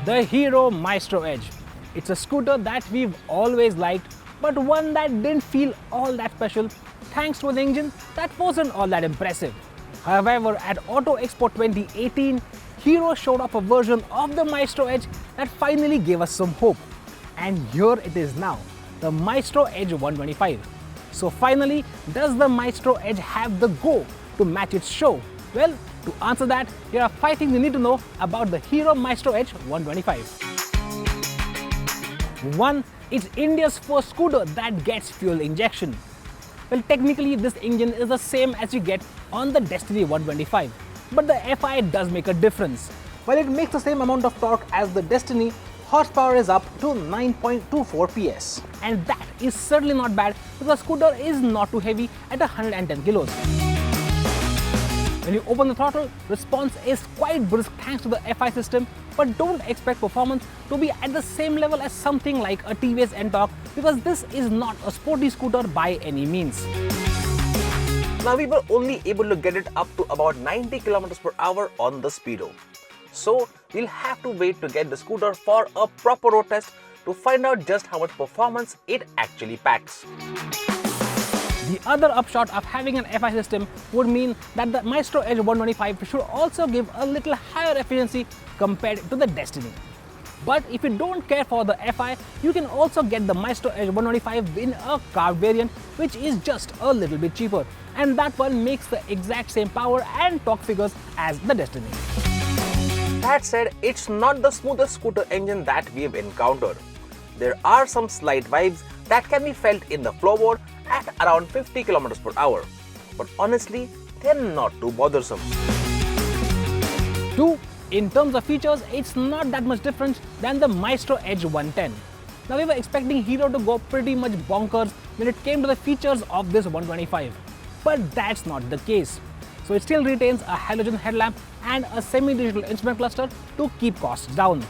The Hero Maestro Edge. It's a scooter that we've always liked, but one that didn't feel all that special thanks to an engine that wasn't all that impressive. However, at Auto Expo 2018, Hero showed off a version of the Maestro Edge that finally gave us some hope. And here it is now, the Maestro Edge 125. So finally, does the Maestro Edge have the go to match its show? Well, to answer that, here are 5 things you need to know about the Hero Maestro Edge 125. 1. It's India's first scooter that gets fuel injection. Well, technically this engine is the same as you get on the Destini 125, but the FI does make a difference. While it makes the same amount of torque as the Destini, horsepower is up to 9.24 PS. And that is certainly not bad because the scooter is not too heavy at 110 kilos. When you open the throttle, response is quite brisk thanks to the FI system, but don't expect performance to be at the same level as something like a TVS NTorq because this is not a sporty scooter by any means. Now we were only able to get it up to about 90 km per hour on the speedo. So we'll have to wait to get the scooter for a proper road test to find out just how much performance it actually packs. The other upshot of having an FI system would mean that the Maestro Edge 125 should also give a little higher efficiency compared to the Destini. But if you don't care for the FI, you can also get the Maestro Edge 125 in a carb variant, which is just a little bit cheaper. And that one makes the exact same power and torque figures as the Destini. That said, it's not the smoothest scooter engine that we've encountered. There are some slight vibes that can be felt in the floorboard at around 50 km per hour. But honestly, they're not too bothersome. 2. In terms of features, it's not that much different than the Maestro Edge 110. Now we were expecting Hero to go pretty much bonkers when it came to the features of this 125. But that's not the case. So it still retains a halogen headlamp and a semi-digital instrument cluster to keep costs down.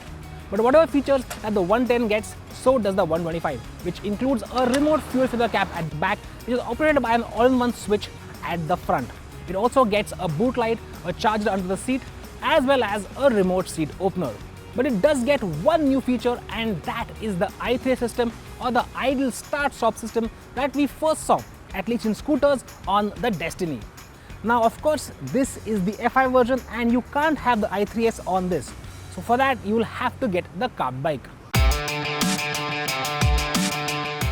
But whatever features that the 110 gets, so does the 125, which includes a remote fuel filler cap at the back, which is operated by an all-in-one switch at the front. It also gets a boot light, a charger under the seat, as well as a remote seat opener. But it does get one new feature, and that is the i3 system, or the idle start-stop system that we first saw, at least in scooters, on the Destini. Now of course, this is the FI version and you can't have the i3s on this. So for that, you will have to get the carb bike.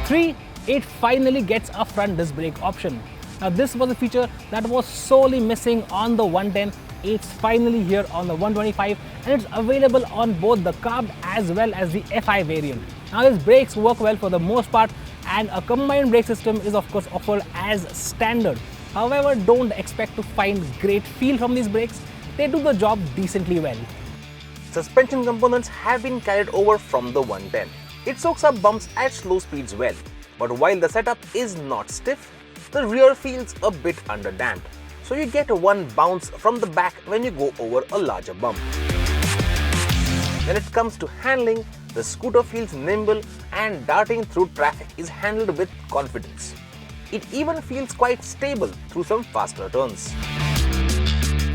3. It finally gets a front disc brake option. Now this was a feature that was sorely missing on the 110. It's finally here on the 125 and it's available on both the carb as well as the FI variant. Now these brakes work well for the most part, and a combined brake system is of course offered as standard. However, don't expect to find great feel from these brakes. They do the job decently well. Suspension components have been carried over from the 110. It soaks up bumps at slow speeds well, but while the setup is not stiff, the rear feels a bit underdamped, so you get one bounce from the back when you go over a larger bump. When it comes to handling, the scooter feels nimble and darting through traffic is handled with confidence. It even feels quite stable through some faster turns.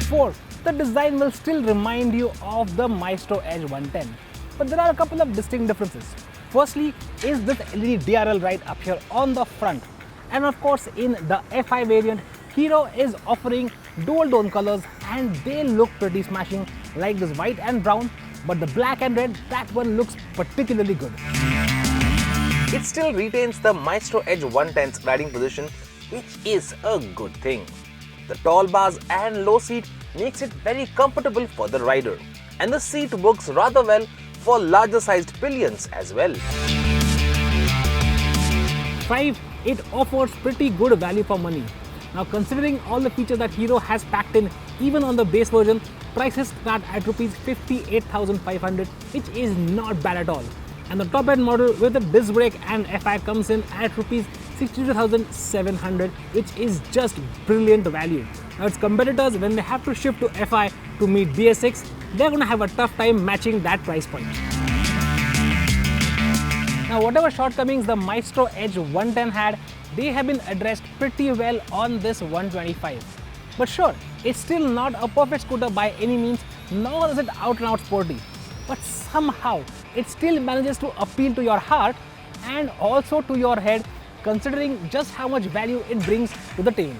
4. The design will still remind you of the Maestro Edge 110, but there are a couple of distinct differences. Firstly is this LED DRL right up here on the front, and of course in the FI variant, Hero is offering dual tone colors and they look pretty smashing, like this white and brown, but the black and red, that one looks particularly good. It still retains the Maestro Edge 110's riding position, which is a good thing. The tall bars and low seat makes it very comfortable for the rider, and the seat works rather well for larger sized pillions as well. 5. It offers pretty good value for money. Now considering all the features that Hero has packed in, even on the base version, prices start at Rs 58,500, which is not bad at all. And the top end model with the disc brake and FI comes in at Rs 62,700, which is just brilliant value. Now its competitors, when they have to shift to FI to meet BS6, they're going to have a tough time matching that price point. Now whatever shortcomings the Maestro Edge 110 had, they have been addressed pretty well on this 125. But sure, it's still not a perfect scooter by any means, nor is it out and out sporty. but somehow it still manages to appeal to your heart and also to your head, considering just how much value it brings to the team.